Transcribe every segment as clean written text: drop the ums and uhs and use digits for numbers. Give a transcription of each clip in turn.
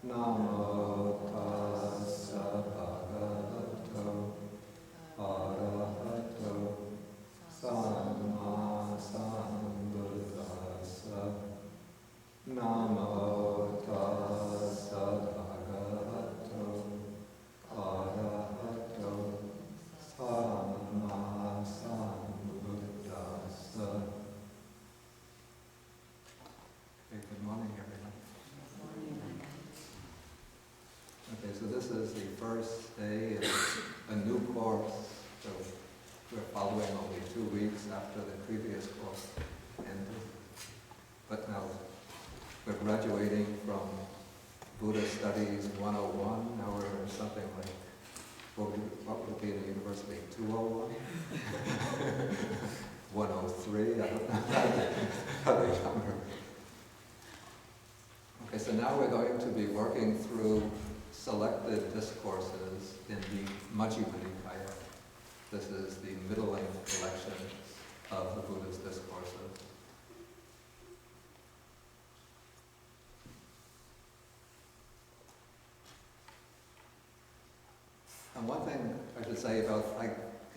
Namo tassa bhagavato arahato samma sambuddhassa. Namo tassa bhagavato arahato samma sambuddhassa. Okay, good morning, everyone. Okay, so this is the first day of a new course. So we're following only 2 weeks after the previous course ended. But now we're graduating from Buddha Studies 101. Now we're in something like, what would be in the university, 201? 103, I don't know how they number. Okay, so now we're going to be working through selected discourses in the Majjhima Nikaya. This is the middle-length collection of the Buddha's discourses. And one thing I should say about, I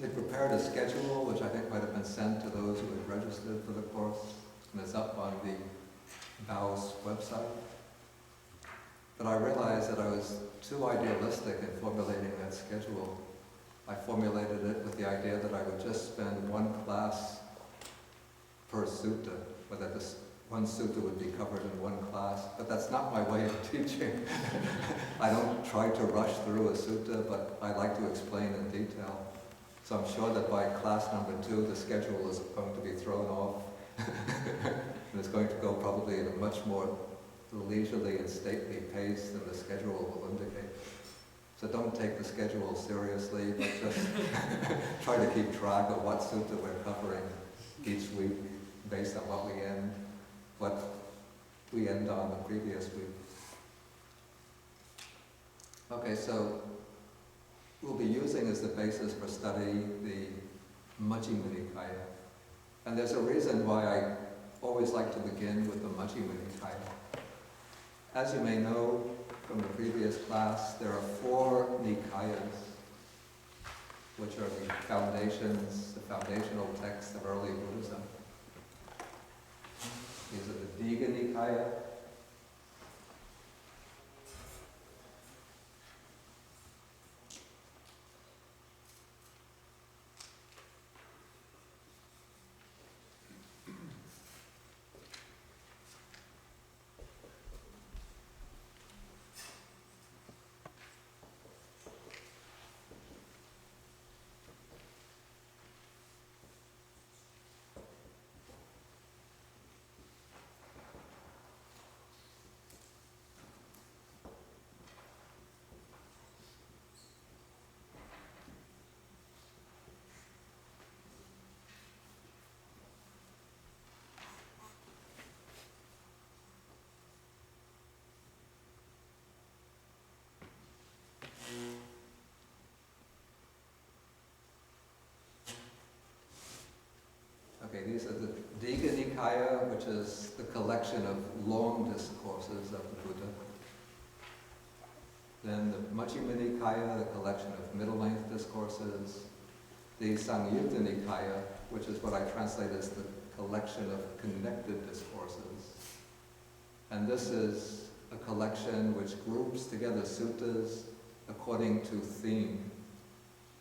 had prepared a schedule which I think might have been sent to those who had registered for the course, and it's up on the BAO's website. But I realized that I was too idealistic in formulating that schedule. I formulated it with the idea that I would just spend one class per sutta, or that this one sutta would be covered in one class. But that's not my way of teaching. I don't try to rush through a sutta, but I like to explain in detail. So I'm sure that by class number 2, the schedule is going to be thrown off. And it's going to go probably at a much more leisurely and stately pace than the schedule will indicate. So don't take the schedule seriously, but just try to keep track of what sutta we're covering each week based on what we end on the previous week. Okay, so we'll be using as the basis for study the Majjhima Nikaya. And there's a reason why I always like to begin with the Majjhima Nikaya. As you may know from the previous class, there are 4 Nikayas, which are the foundational texts of early Buddhism. These are the Digha Nikaya, Okay, these are the Digha Nikaya, which is the collection of long discourses of the Buddha. Then the Majjhima Nikaya, the collection of middle-length discourses. The Samyutta Nikaya, which is what I translate as the collection of connected discourses. And this is a collection which groups together suttas according to theme.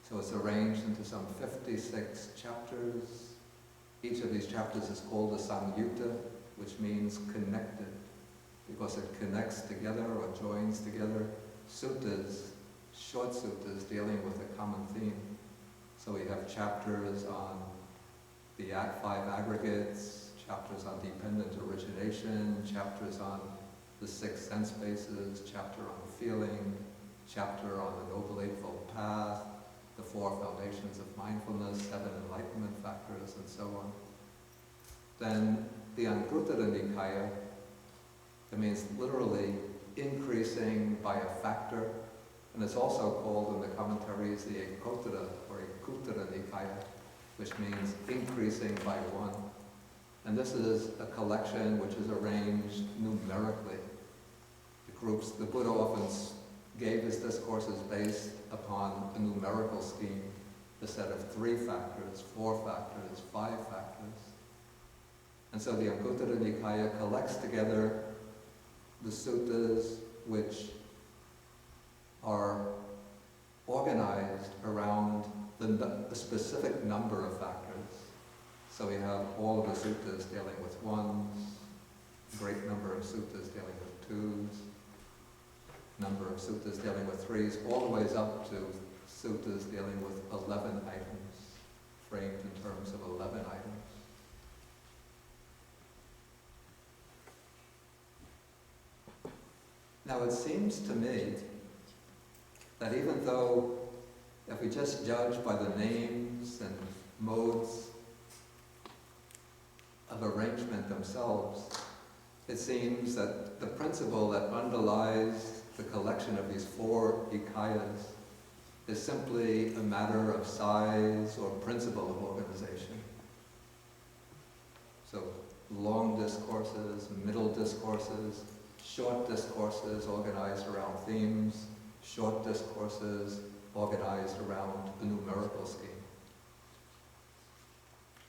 So it's arranged into some 56 chapters. Each of these chapters is called a Samyutta, which means connected, because it connects together or joins together suttas, short suttas dealing with a common theme. So we have chapters on the 5 aggregates, chapters on dependent origination, chapters on the 6 sense bases, chapter on feeling, chapter on the Noble Eightfold Path, the 4 foundations of mindfulness, 7 enlightenment factors, and so on. Then the Anguttara Nikaya, it means literally increasing by a factor, and it's also called in the commentaries the Ekottara or Ekuttara Nikaya, which means increasing by 1. And this is a collection which is arranged numerically. groups. The Buddha often gave his discourses based upon a numerical scheme, a set of 3 factors, 4 factors, 5 factors. And so the Anguttara Nikaya collects together the suttas which are organized around the specific number of factors. So we have all of the suttas dealing with 1s, a great number of suttas dealing with 2s, number of suttas dealing with 3s, all the ways up to suttas dealing with 11 items, framed in terms of 11 items. Now it seems to me that even though if we just judge by the names and modes of arrangement themselves, it seems that the principle that underlies the collection of these 4 Nikayas is simply a matter of size or principle of organization. So long discourses, middle discourses, short discourses organized around themes, short discourses organized around a numerical scheme.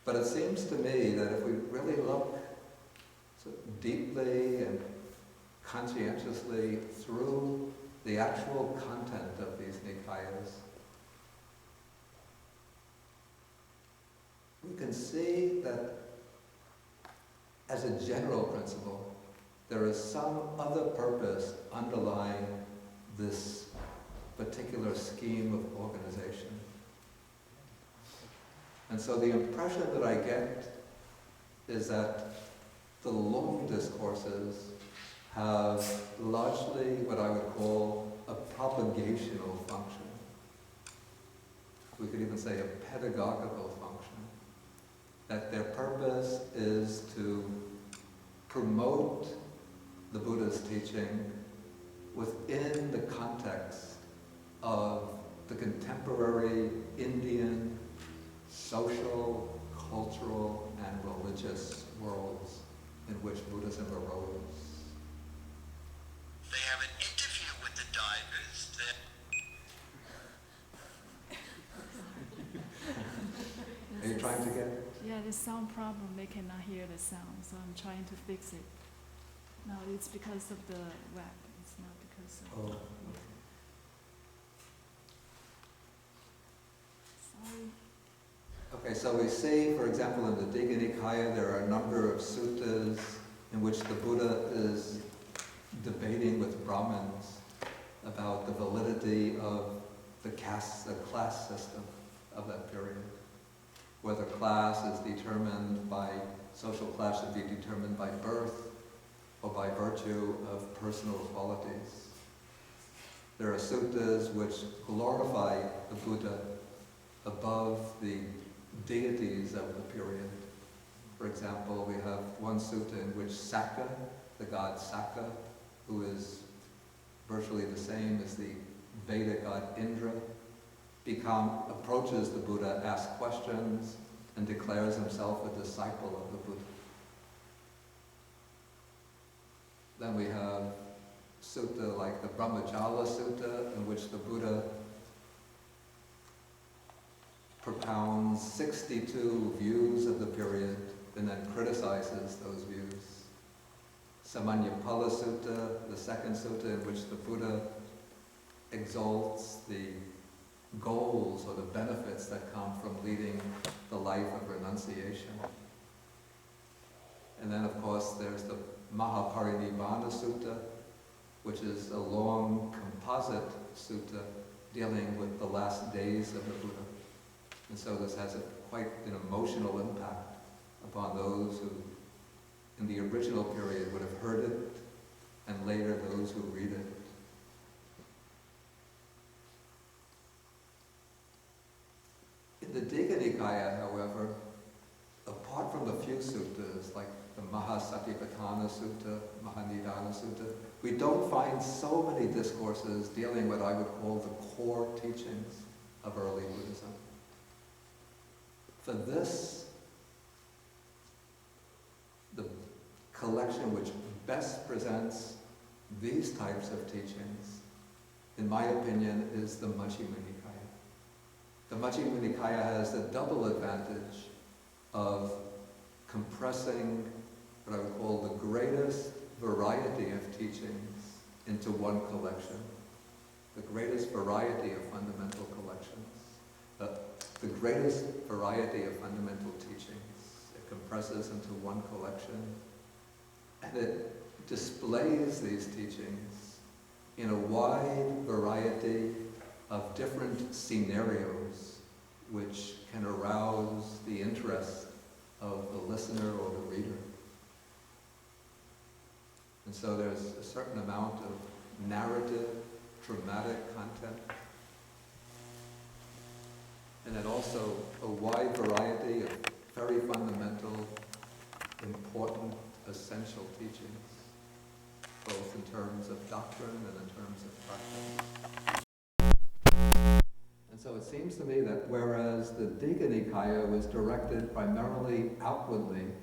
But it seems to me that if we really look so deeply and conscientiously through the actual content of these Nikayas, we can see that as a general principle, there is some other purpose underlying this particular scheme of organization. And so the impression that I get is that the long discourses have largely what I would call a propagational function. We could even say a pedagogical function. That their purpose is to promote the Buddha's teaching within the context of the contemporary Indian social, cultural, and religious worlds in which Buddhism arose. They have an interview with the divers. Are you trying to get? Yeah, the sound problem, they cannot hear the sound, so I'm trying to fix it. No, it's because of the web, it's not because of... Oh. Sorry. Okay, so we see, for example, in the Digha Nikaya, there are a number of suttas in which the Buddha is debating with Brahmins about the validity of the class system of that period. Whether class is determined by, social class should be determined by birth or by virtue of personal qualities. There are suttas which glorify the Buddha above the deities of the period. For example, we have one sutta in which Sakka, the god Sakka, who is virtually the same as the Veda god Indra, approaches the Buddha, asks questions, and declares himself a disciple of the Buddha. Then we have sutta like the Brahmajala Sutta, in which the Buddha propounds 62 views of the period and then criticizes those views. Samanyapala Sutta, the second sutta in which the Buddha exalts the goals or the benefits that come from leading the life of renunciation. And then of course there's the Mahaparinibbana Sutta, which is a long composite sutta dealing with the last days of the Buddha. And so this has quite an emotional impact upon those who, in the original period, would have heard it, and later those who read it. In the Digha Nikaya, however, apart from the few suttas, like the Mahasatipatthana Sutta, Mahanidana Sutta, we don't find so many discourses dealing with what I would call the core teachings of early Buddhism. For this, the collection which best presents these types of teachings, in my opinion, is the Majjhima Nikaya. The Majjhima Nikaya has the double advantage of compressing what I would call the greatest variety of teachings into one collection. The greatest variety of fundamental collections. The greatest variety of fundamental teachings. It compresses into one collection. And it displays these teachings in a wide variety of different scenarios which can arouse the interest of the listener or the reader. And so there's a certain amount of narrative, dramatic content, and then also a wide variety of very fundamental, important, essential teachings, both in terms of doctrine and in terms of practice. And so it seems to me that whereas the Digha Nikaya was directed primarily outwardly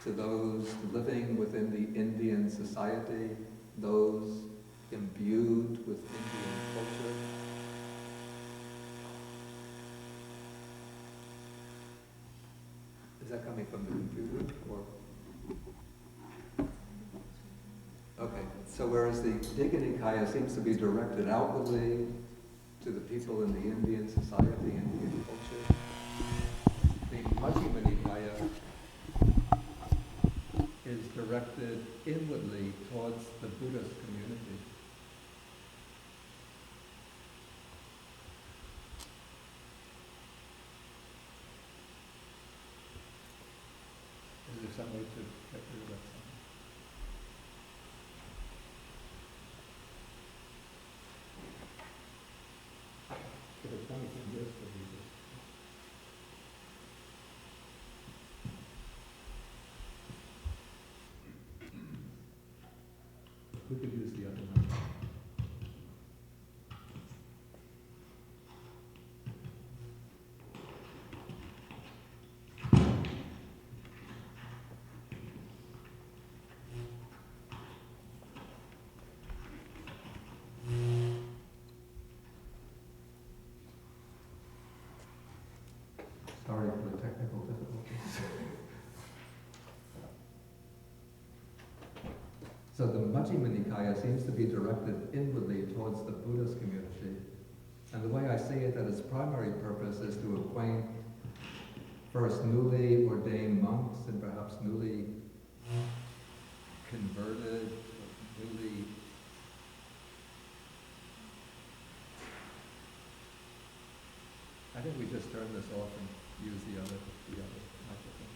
to those living within the Indian society, those imbued with Indian culture, is that coming from the computer or? Okay, so whereas the Digha Nikaya seems to be directed outwardly to the people in the Indian society, Indian culture, the Majjhima Nikaya is directed inwardly towards the Buddhist community. Is there some way to get rid of that sound? If it's coming from this, it'll be this. We could use the other one. Sorry for the technical difficulties. So the Majjhima Nikaya seems to be directed inwardly towards the Buddhist community. And the way I see it, that its primary purpose is to acquaint first newly ordained monks and perhaps newly converted, newly I think we just turn this off and use the other microphone.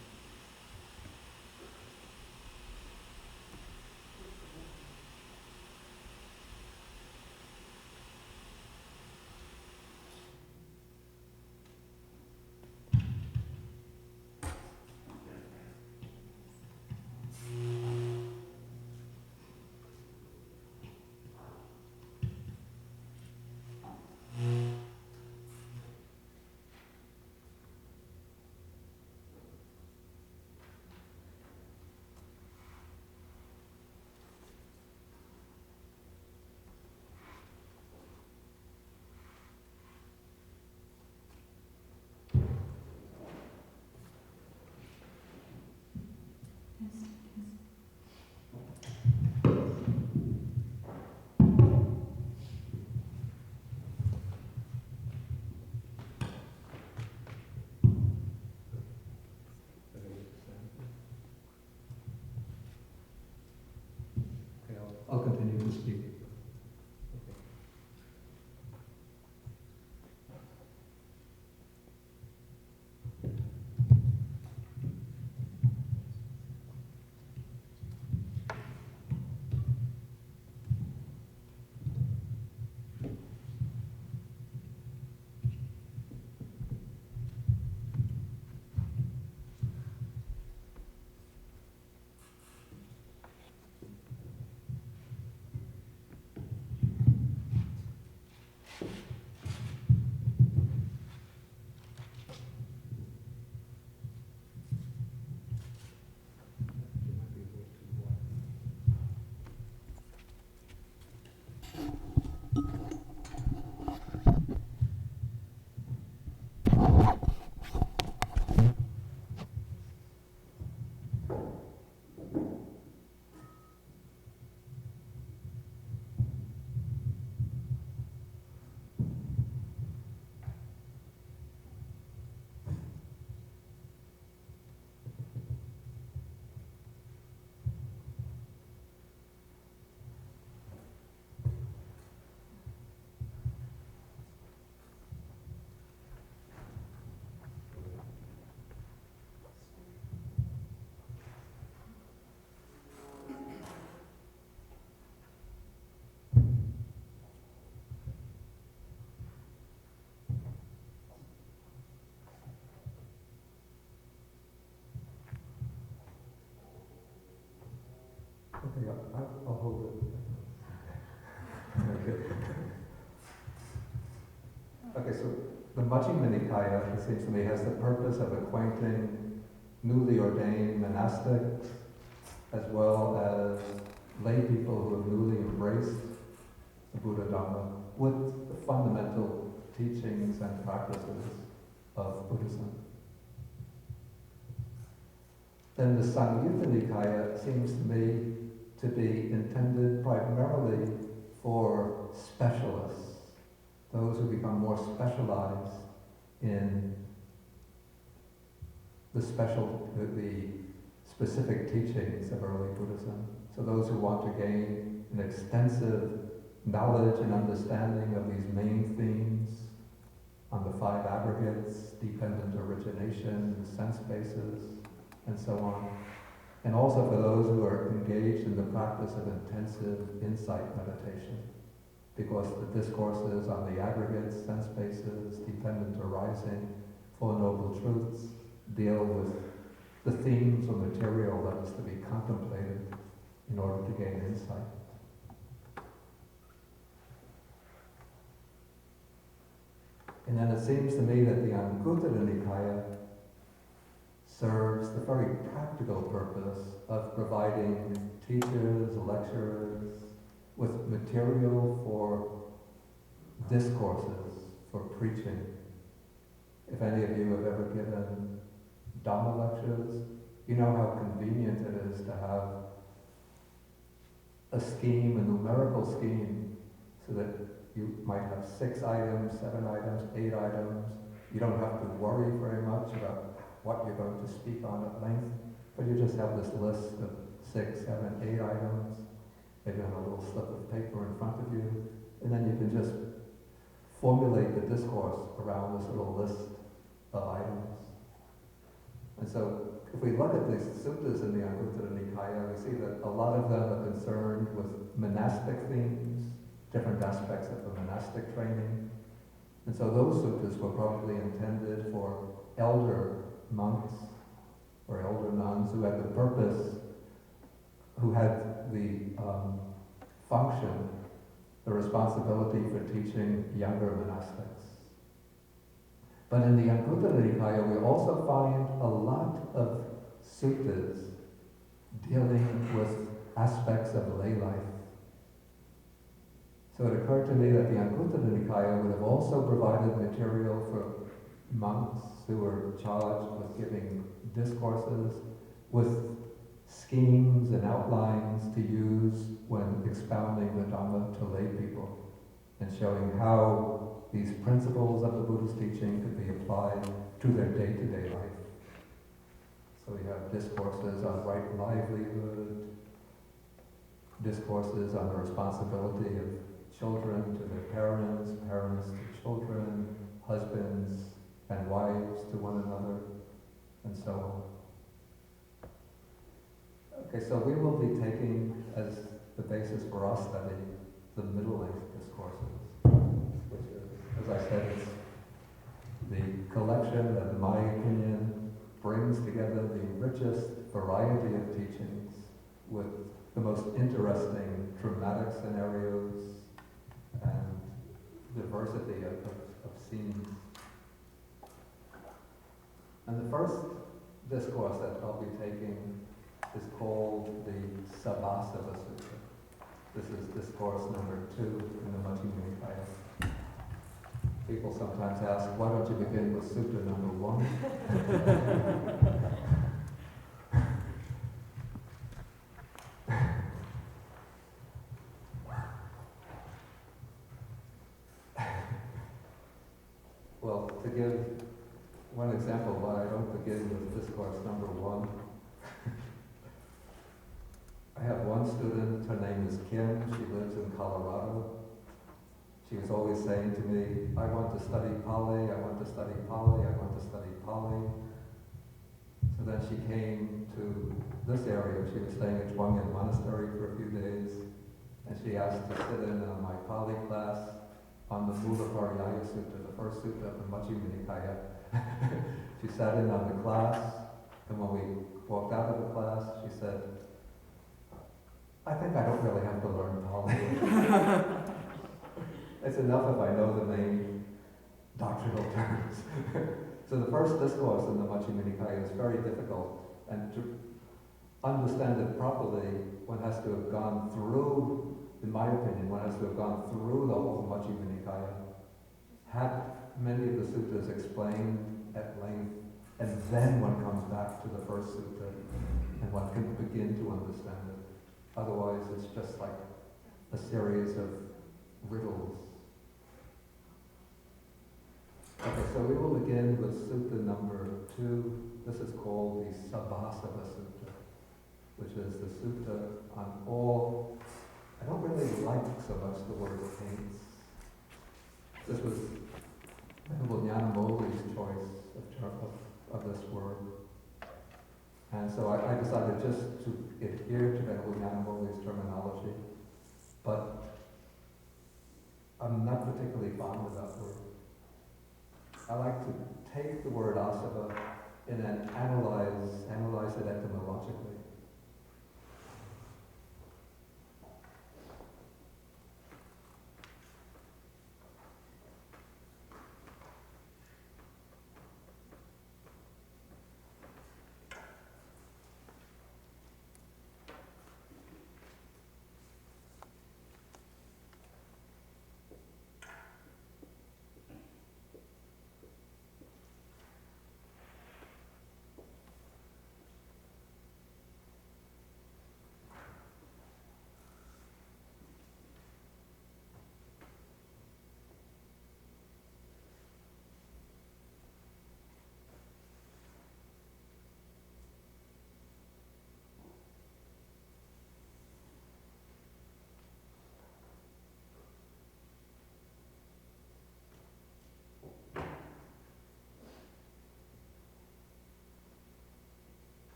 Okay, I'll hold it. Okay. Okay, so the Majjhima Nikaya, it seems to me, has the purpose of acquainting newly ordained monastics as well as lay people who have newly embraced the Buddha Dhamma with the fundamental teachings and practices of Buddhism. Then the Samyutta Nikaya seems to me to be intended primarily for specialists, those who become more specialized in the specific teachings of early Buddhism. So those who want to gain an extensive knowledge and understanding of these main themes on the five aggregates, dependent origination, sense bases, and so on. And also for those who are engaged in the practice of intensive insight meditation, because the discourses on the aggregates, sense bases, dependent arising, Four Noble Truths deal with the themes or material that is to be contemplated in order to gain insight. And then it seems to me that the Anguttara Nikaya serves the very practical purpose of providing teachers, lecturers, with material for discourses, for preaching. If any of you have ever given Dhamma lectures, you know how convenient it is to have a scheme, a numerical scheme, so that you might have 6 items, 7 items, 8 items. You don't have to worry very much about what you're going to speak on at length, but you just have this list of 6, 7, 8 items, maybe on a little slip of paper in front of you, and then you can just formulate the discourse around this little list of items. And so, if we look at these suttas in the Anguttara Nikaya, we see that a lot of them are concerned with monastic themes, different aspects of the monastic training. And so those suttas were probably intended for elder monks or elder nuns who had the purpose, who had the function, the responsibility for teaching younger monastics. But in the Anguttara Nikaya, we also find a lot of suttas dealing with aspects of lay life. So it occurred to me that the Anguttara Nikaya would have also provided material for monks who were charged with giving discourses, with schemes and outlines to use when expounding the Dhamma to lay people, and showing how these principles of the Buddha's teaching could be applied to their day-to-day life. So we have discourses on right livelihood, discourses on the responsibility of children to their parents, parents to children, husbands and wives to one another, and so on. Okay, so we will be taking as the basis for our study the middle-length discourses, which is, as I said, it's the collection that, in my opinion, brings together the richest variety of teachings with the most interesting dramatic scenarios and diversity of scenes. And the first discourse that I'll be taking is called the Sabbasava Sutta. This is discourse number 2 in the Majjhima Nikaya. People sometimes ask, why don't you begin with Sutta number 1? Well, to give one example why I don't begin with discourse number 1, I have one student, her name is Kim, she lives in Colorado. She was always saying to me, I want to study Pali, I want to study Pali, I want to study Pali. So then she came to this area. She was staying at Chuang Monastery for a few days, and she asked to sit in on my Pali class on the Mula Sutta, the first sutta of the Majjhima Nikaya. She sat in on the class, and when we walked out of the class, she said, I think I don't really have to learn Pali. It's enough if I know the main doctrinal terms. So the first discourse in the Majjhima Nikaya is very difficult, and to understand it properly, one has to have gone through, in my opinion, one has to have gone through the whole Majjhima Nikaya, had many of the suttas explained at length, and then one comes back to the first sutta, and one can begin to understand it. Otherwise, it's just like a series of riddles. Okay, so we will begin with sutta number 2. This is called the Sabbasava Sutta, which is the sutta on all. I don't really like so much the word taints. This was Venerable Nyanamoli's choice of this word. And so I decided just to adhere to Venerable Nyanamoli's terminology, but I'm not particularly fond of that word. I like to take the word asava and then analyze it etymologically.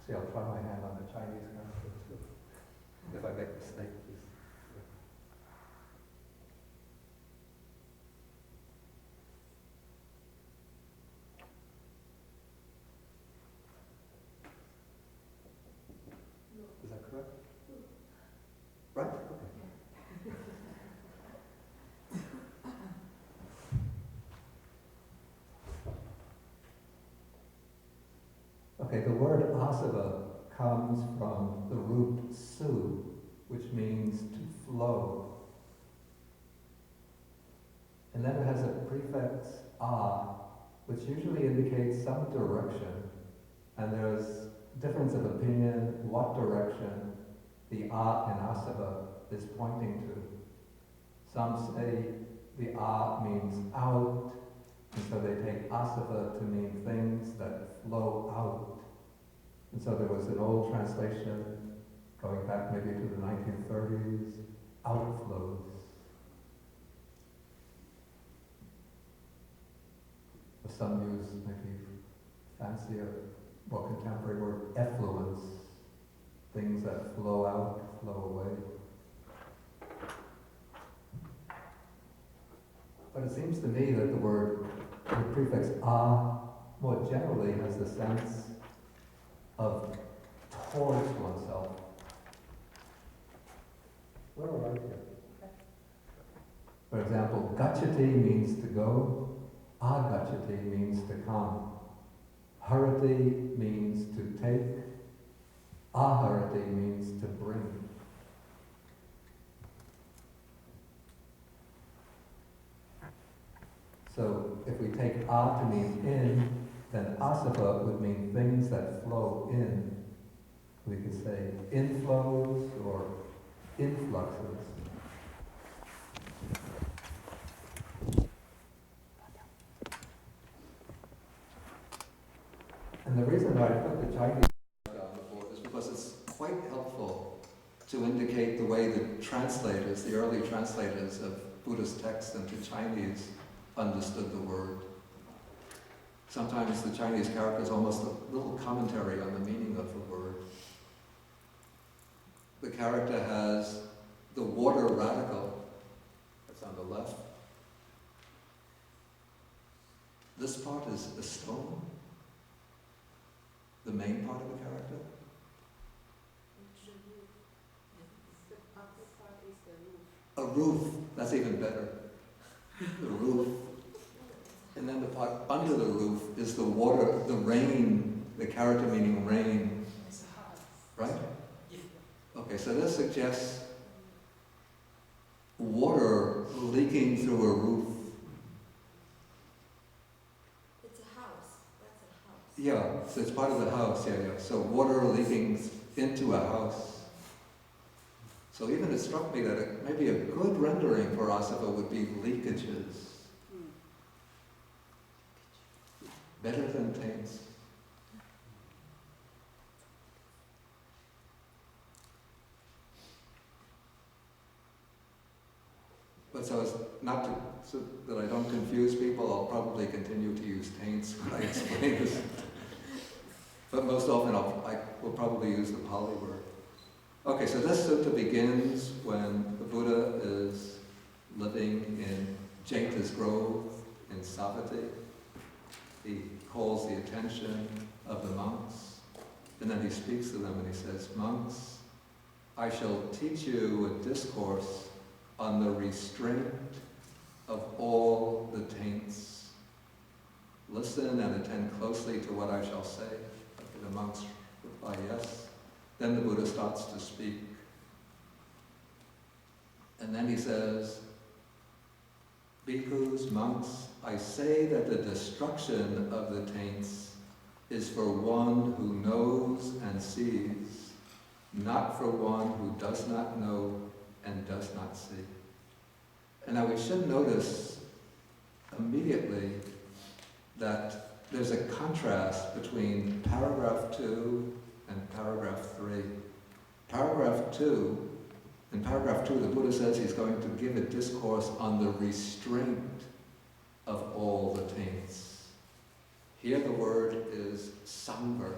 See, I'll try my hand on the Chinese character too. If I make a mistake, please. Is that correct? Right? Okay. Okay, the word asava comes from the root su, which means to flow. And then it has a prefix a, which usually indicates some direction. And there's difference of opinion what direction the a in asava is pointing to. Some say the a means out, and so they take asava to mean things that flow out. And so there was an old translation going back maybe to the 1930s, outflows. Or some use maybe fancier, more contemporary word, effluence, things that flow out, flow away. But it seems to me that the prefix a more generally has the sense of towards oneself. We're all right here. For example, gacchati means to go, agacchati means to come. Harati means to take, aharati means to bring. So if we take a to mean in, then asava would mean things that flow in. We could say inflows or influxes. And the reason I put the Chinese on the board is because it's quite helpful to indicate the way the translators, the early translators of Buddhist texts into Chinese understood the word. Sometimes the Chinese character is almost a little commentary on the meaning of the word. The character has the water radical, that's on the left. this part is a stone, the main part of the character. A roof, that's even better. The roof. And then the part under the roof is the water, the rain, the character meaning rain. Right? Okay, so this suggests water leaking through a roof. It's a house. That's a house. Yeah, so it's part of the house, yeah. So water leaking into a house. So even it struck me that maybe a good rendering for asava would be leakages. Better than taints. But so as not to, so that I don't confuse people, I'll probably continue to use taints when I explain this. But most often I will probably use the Pali word. Okay, so this sutta begins when the Buddha is living in Jain's grove in Savatthi. He calls the attention of the monks, and then he speaks to them and he says, "Monks, I shall teach you a discourse on the restraint of all the taints. Listen and attend closely to what I shall say." Okay, the monks reply yes. Then the Buddha starts to speak. And then he says, "Bhikkhus, monks, I say that the destruction of the taints is for one who knows and sees, not for one who does not know and does not see." And now we should notice immediately that there's a contrast between paragraph 2 and paragraph 3. In paragraph 2, the Buddha says he's going to give a discourse on the restraint of all the taints. Here the word is sangha.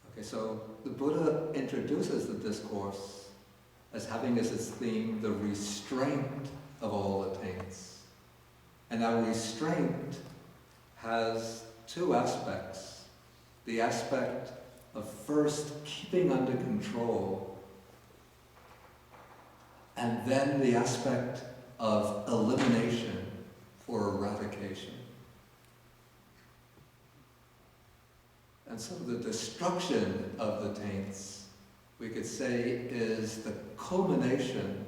Okay, so the Buddha introduces the discourse as having as its theme the restraint of all the taints. And now restraint has two aspects. The aspect of first keeping under control, and then the aspect of elimination or eradication. And so the destruction of the taints, we could say, is the culmination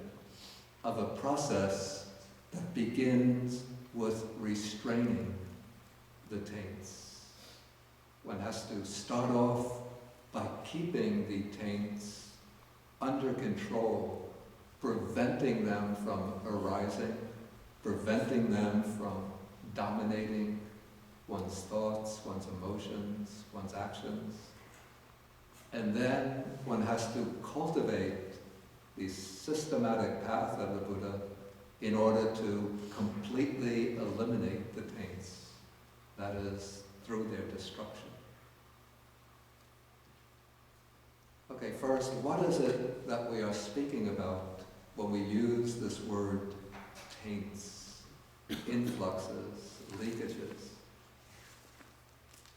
of a process that begins with restraining the taints. One has to start off by keeping the taints under control, preventing them from arising, preventing them from dominating one's thoughts, one's emotions, one's actions. And then one has to cultivate the systematic path of the Buddha in order to completely eliminate the taints, that is, through their destruction. Okay, first, what is it that we are speaking about when we use this word taints, influxes, leakages?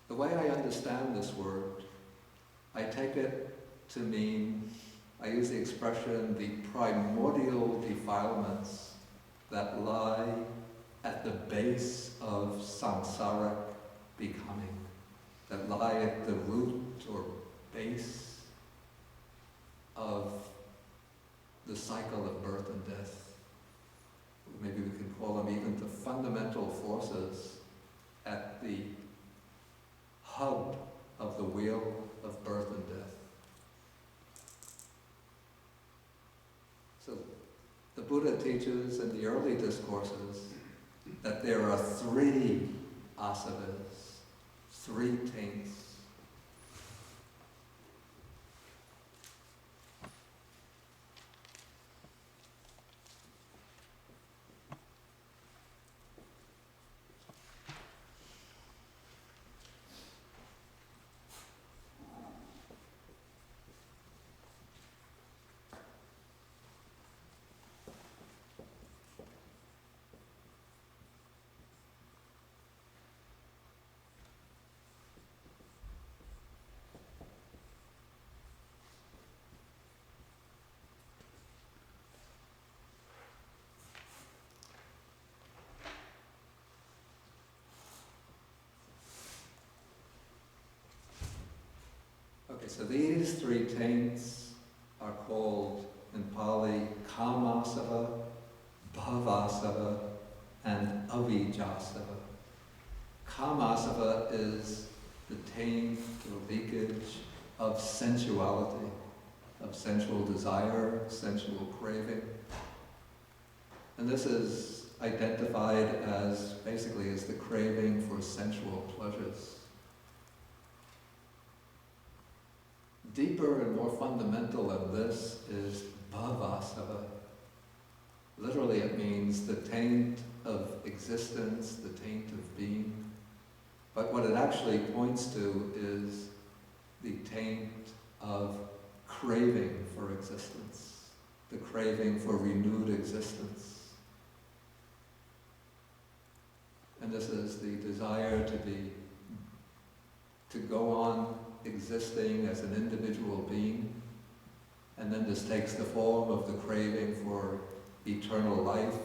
The way I understand this word, I take it to mean, I use the expression, the primordial defilements that lie at the base of samsaric becoming, that lie at the root or base of the cycle of birth and death. Maybe we could call them even the fundamental forces at the hub of the wheel of birth and death. So the Buddha Buddha teaches in the early discourses that there are 3 asavas, 3 taints. Okay, so these 3 taints are called in Pali Kamasava, Bhavasava, and Avijjasava. Kamasava is the taint or leakage of sensuality, of sensual desire, sensual craving. And this is identified as basically as the craving for sensual pleasures. Deeper and more fundamental than this is bhavasava. Literally it means the taint of existence, the taint of being. But what it actually points to is the taint of craving for existence, the craving for renewed existence. And this is the desire to go on existing as an individual being, and then this takes the form of the craving for eternal life,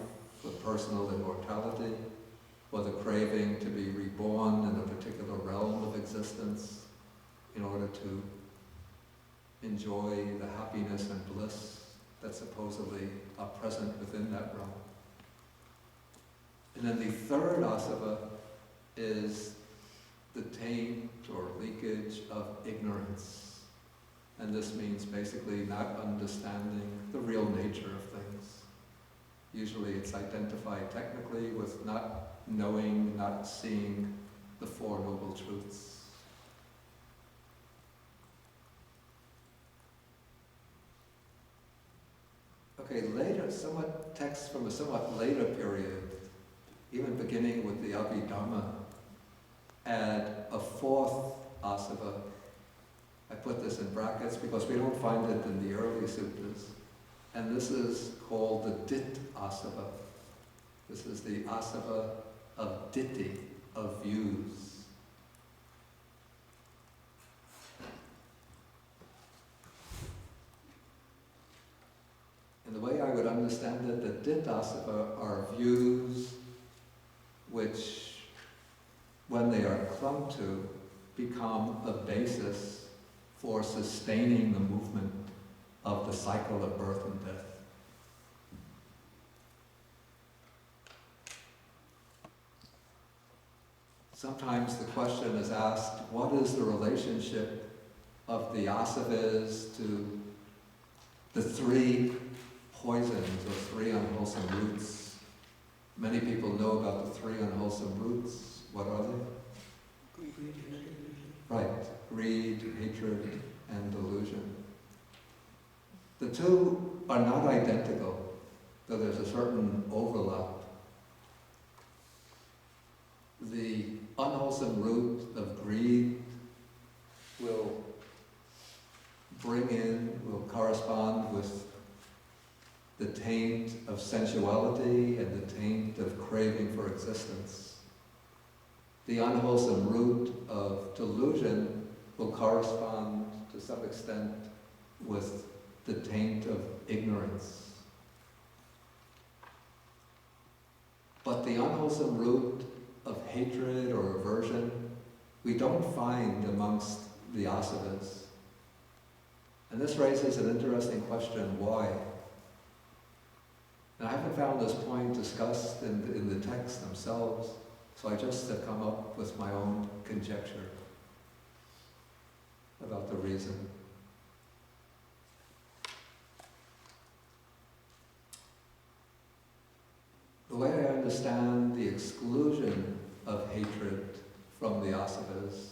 for personal immortality, or the craving to be reborn in a particular realm of existence in order to enjoy the happiness and bliss that supposedly are present within that realm. And then the 3rd asava is the taint or leakage of ignorance. And this means basically not understanding the real nature of things. Usually it's identified technically with not knowing, not seeing the 4 Noble Truths. Okay, later, texts from a somewhat later period, even beginning with the Abhidhamma, add a 4th asava. I put this in brackets because we don't find it in the early suttas. And this is called the dit asava. This is the asava of ditti, of views. And the way I would understand it, the dit asava are views which, when they are clung to, become a basis for sustaining the movement of the cycle of birth and death. Sometimes the question is asked, what is the relationship of the asavas to the 3 poisons or 3 unwholesome roots? Many people know about the 3 unwholesome roots. What are they? Right, greed, hatred, and delusion. The 2 are not identical, though there's a certain overlap. The unwholesome root of greed will correspond with the taint of sensuality and the taint of craving for existence. The unwholesome root of delusion will correspond to some extent with the taint of ignorance. But the unwholesome root of hatred or aversion, we don't find amongst the asavas. And this raises an interesting question, why? And I haven't found this point discussed in the texts themselves, so I just have come up with my own conjecture about the reason. the asavas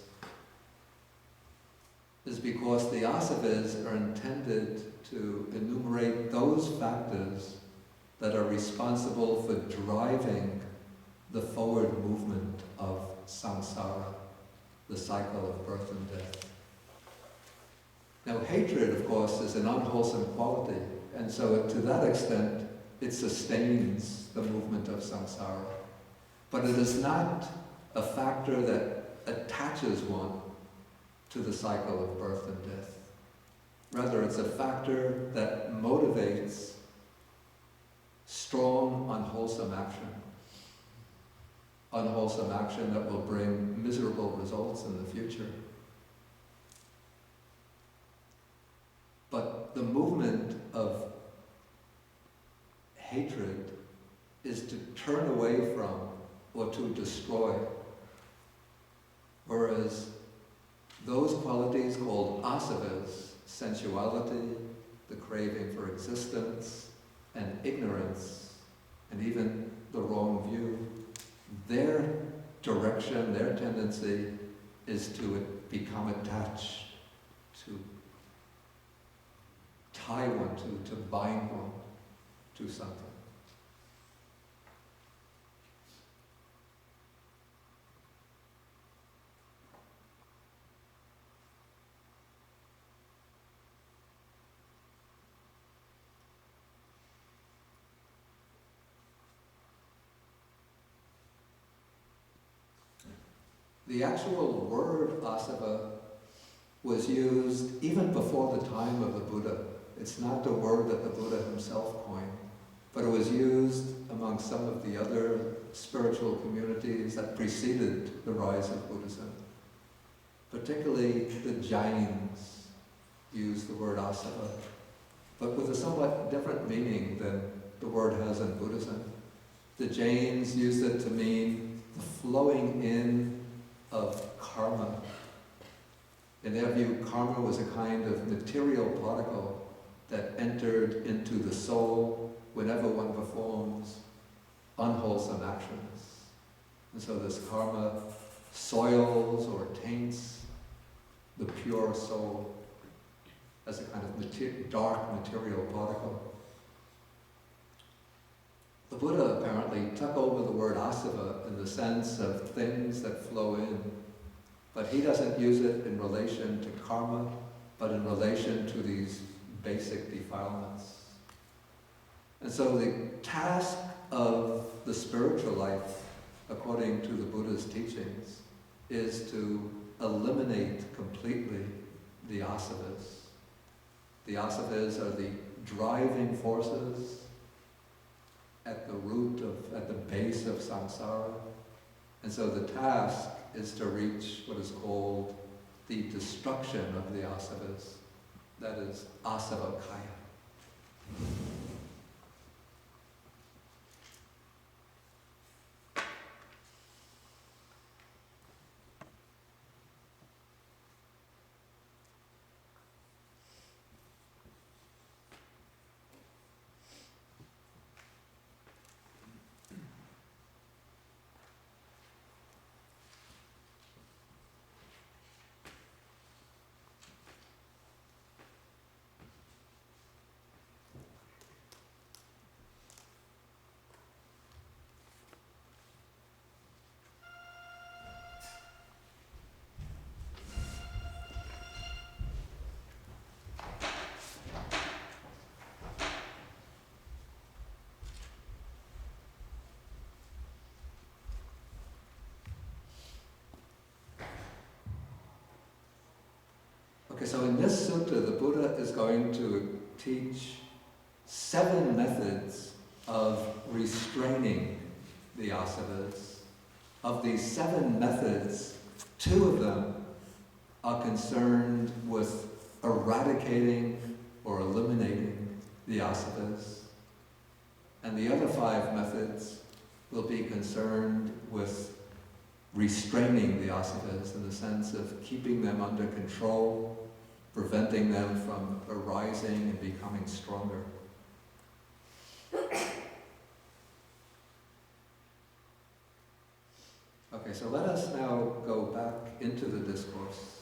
is because the asavas are intended to enumerate those factors that are responsible for driving the forward movement of samsara, the cycle of birth and death. Now, hatred, of course, is an unwholesome quality, and so to that extent, it sustains the movement of samsara. But it is not a factor that attaches one to the cycle of birth and death. Rather, it's a factor that motivates strong, unwholesome action. Unwholesome action that will bring miserable results in the future. But the movement of hatred is to turn away from or to destroy. Whereas those qualities called asavas, sensuality, the craving for existence, and ignorance, and even the wrong view, their direction, their tendency is to become attached, to tie one to bind one to something. The actual word asava was used even before the time of the Buddha. It's not the word that the Buddha himself coined, but it was used among some of the other spiritual communities that preceded the rise of Buddhism. Particularly the Jains used the word asava, but with a somewhat different meaning than the word has in Buddhism. The Jains used it to mean the flowing in of karma. In their view, karma was a kind of material particle that entered into the soul whenever one performs unwholesome actions. And so this karma soils or taints the pure soul as a kind of dark material particle. The Buddha apparently took over the word asava in the sense of things that flow in, but he doesn't use it in relation to karma, but in relation to these basic defilements. And so the task of the spiritual life, according to the Buddha's teachings, is to eliminate completely the asavas. The asavas are the driving forces at the root of, at the base of samsara. And so the task is to reach what is called the destruction of the asavas. That is asava kaya. Okay, so in this sutta, the Buddha is going to teach 7 methods of restraining the asavas. Of these 7 methods, 2 of them are concerned with eradicating or eliminating the asavas. And the other 5 methods will be concerned with restraining the asavas in the sense of keeping them under control, preventing them from arising and becoming stronger. Okay, so let us now go back into the discourse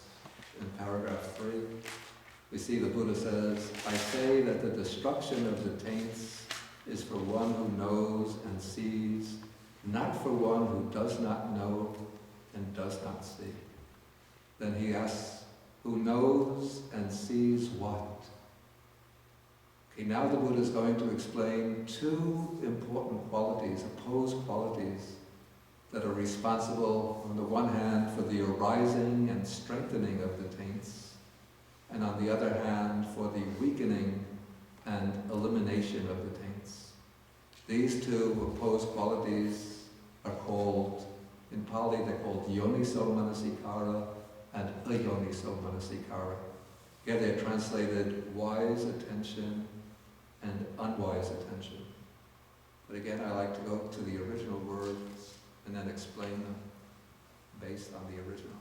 in paragraph 3. We see the Buddha says, I say that the destruction of the taints is for one who knows and sees, not for one who does not know and does not see. Then he asks, who knows and sees what? Okay, now the Buddha is going to explain two important qualities, opposed qualities, that are responsible, on the one hand, for the arising and strengthening of the taints, and on the other hand, for the weakening and elimination of the taints. These two opposed qualities are called, in Pali they're called yoniso manasikara and ayoniso manasikara. Here they're translated wise attention and unwise attention. But again, I like to go to the original words and then explain them based on the original.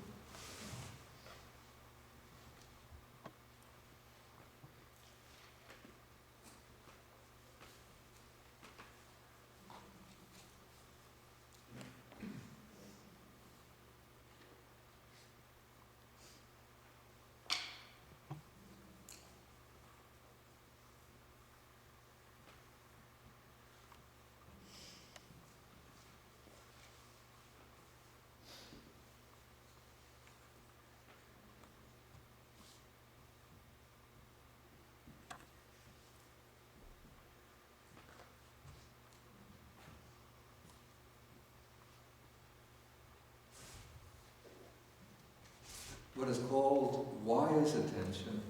What is called wise attention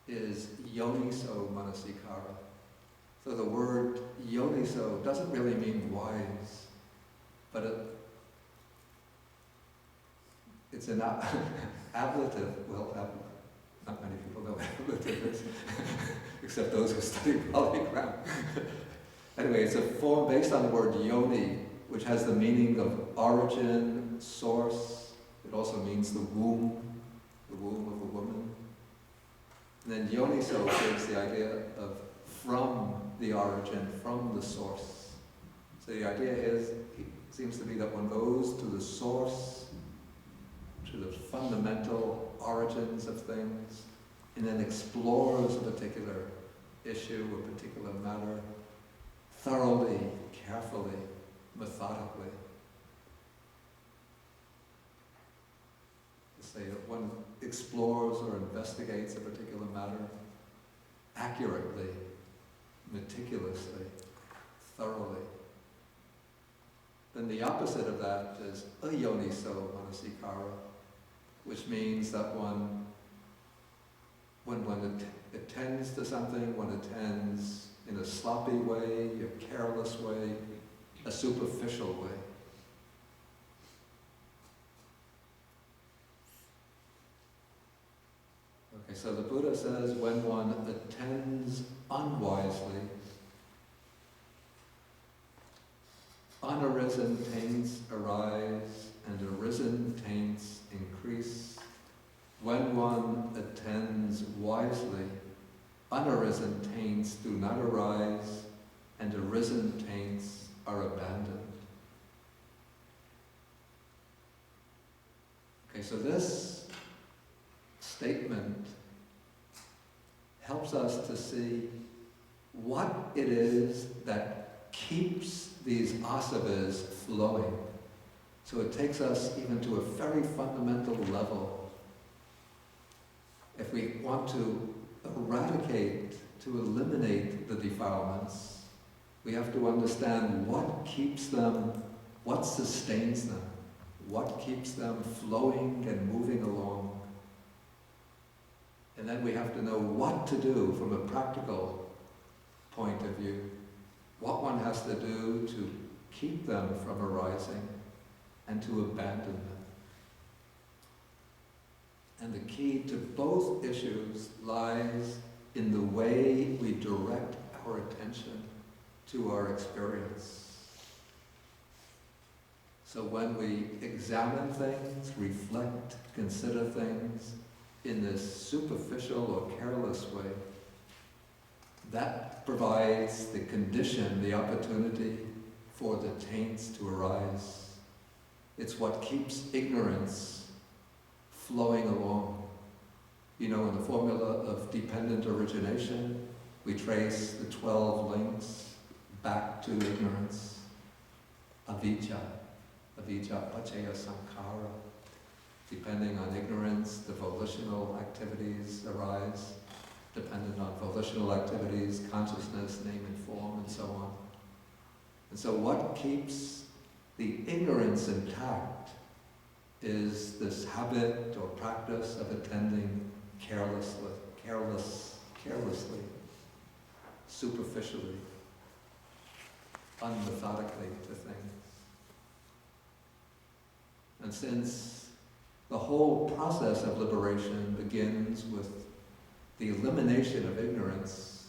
is yoniso manasikara. So the word yoniso doesn't really mean wise, but it's an ablative. Well, not many people know what ablative is, except those who study Pali grammar. Anyway, it's a form based on the word yoni, which has the meaning of origin, source. It also means the womb of a woman. And then yoniso gives the idea of from the origin, from the source. So the idea seems to be that one goes to the source, to the fundamental origins of things, and then explores a particular issue, a particular matter, thoroughly, carefully, methodically. Say that one explores or investigates a particular matter accurately, meticulously, thoroughly. Then the opposite of that is ayoniso manasikara, which means that when one attends to something, one attends in a sloppy way, a careless way, a superficial way. Okay, so the Buddha says when one attends unwisely, unarisen taints arise and arisen taints increase. When one attends wisely, unarisen taints do not arise and arisen taints are abandoned. Okay, so this statement helps us to see what it is that keeps these asavas flowing. So it takes us even to a very fundamental level. If we want to eradicate, to eliminate the defilements, we have to understand what keeps them, what sustains them, what keeps them flowing and moving along. And then we have to know what to do from a practical point of view, what one has to do to keep them from arising and to abandon them. And the key to both issues lies in the way we direct our attention to our experience. So when we examine things, reflect, consider things in this superficial or careless way, that provides the condition, the opportunity for the taints to arise. It's what keeps ignorance flowing along. You know, in the formula of dependent origination, we trace the 12 links back to ignorance. Avijja paccaya sankhara. Depending on ignorance, the volitional activities arise. Dependent on volitional activities, consciousness, name and form, and so on. And so what keeps the ignorance intact is this habit or practice of attending carelessly, superficially, unmethodically to things. And since the whole process of liberation begins with the elimination of ignorance,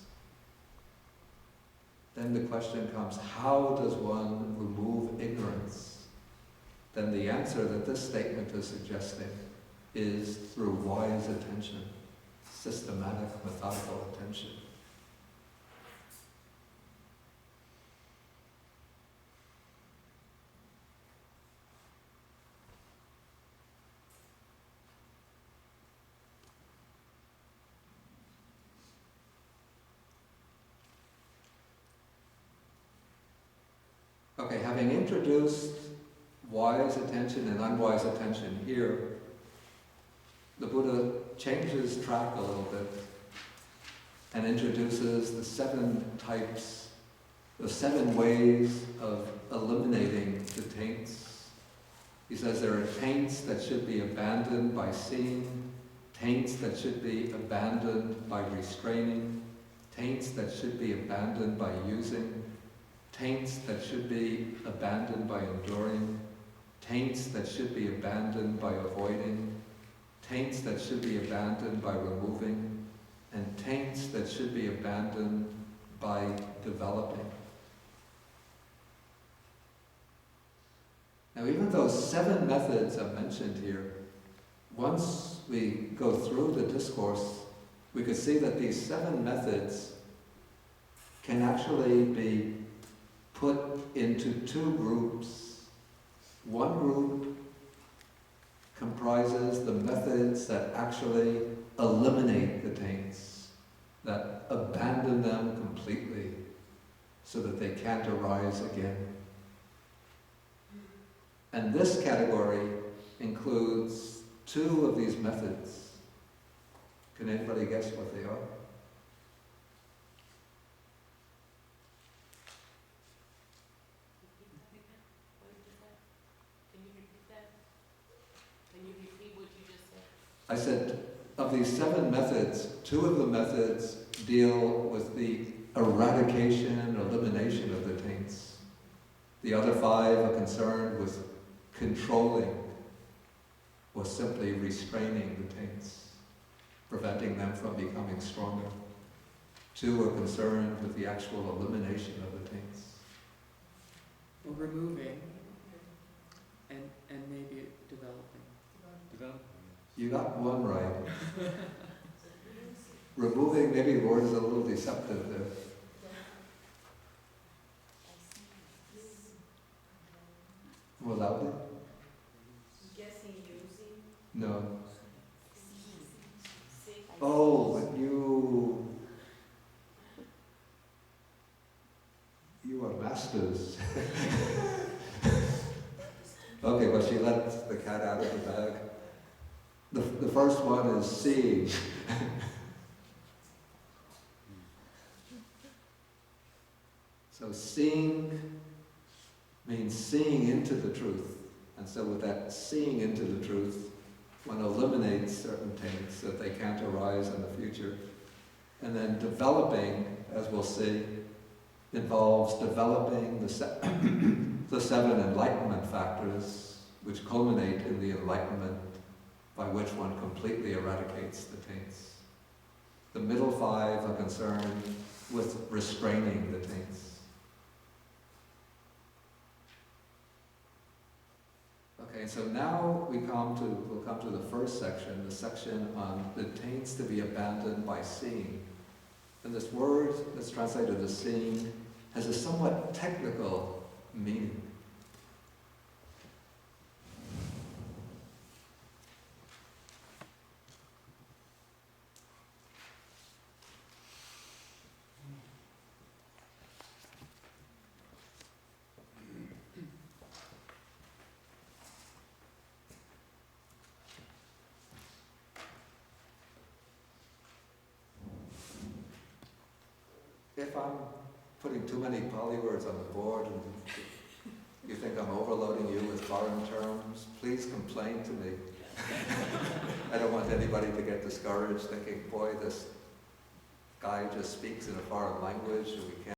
then the question comes, how does one remove ignorance? Then the answer that this statement is suggesting is through wise attention, systematic, methodical attention. Okay, having introduced wise attention and unwise attention here, the Buddha changes track a little bit and introduces the 7 types, the 7 ways of eliminating the taints. He says there are taints that should be abandoned by seeing, taints that should be abandoned by restraining, taints that should be abandoned by using, taints that should be abandoned by enduring, taints that should be abandoned by avoiding, taints that should be abandoned by removing, and taints that should be abandoned by developing. Now, even those 7 methods are mentioned here, once we go through the discourse, we could see that these 7 methods can actually be put into 2 groups. One group comprises the methods that actually eliminate the taints, that abandon them completely so that they can't arise again. And this category includes 2 of these methods. Can anybody guess what they are? I said, of these 7 methods, 2 of the methods deal with the eradication, elimination of the taints. The other 5 are concerned with controlling or simply restraining the taints, preventing them from becoming stronger. 2 are concerned with the actual elimination of the taints. Well, removing and maybe developing. You got one right. Removing, maybe the word is a little deceptive there. More loudly? Guessing using. No. Oh, but you are masters. Okay, but she let the cat out of the bag. The first one is seeing. So seeing means seeing into the truth. And so with that seeing into the truth, one eliminates certain taints so that they can't arise in the future. And then developing, as we'll see, involves developing the 7 enlightenment factors which culminate in the enlightenment by which one completely eradicates the taints. The middle 5 are concerned with restraining the taints. Okay, so now we'll come to the first section, the section on the taints to be abandoned by seeing. And this word that's translated as seeing has a somewhat technical meaning. If I'm putting too many polywords on the board and you think I'm overloading you with foreign terms, please complain to me. I don't want anybody to get discouraged thinking, boy, this guy just speaks in a foreign language and we can't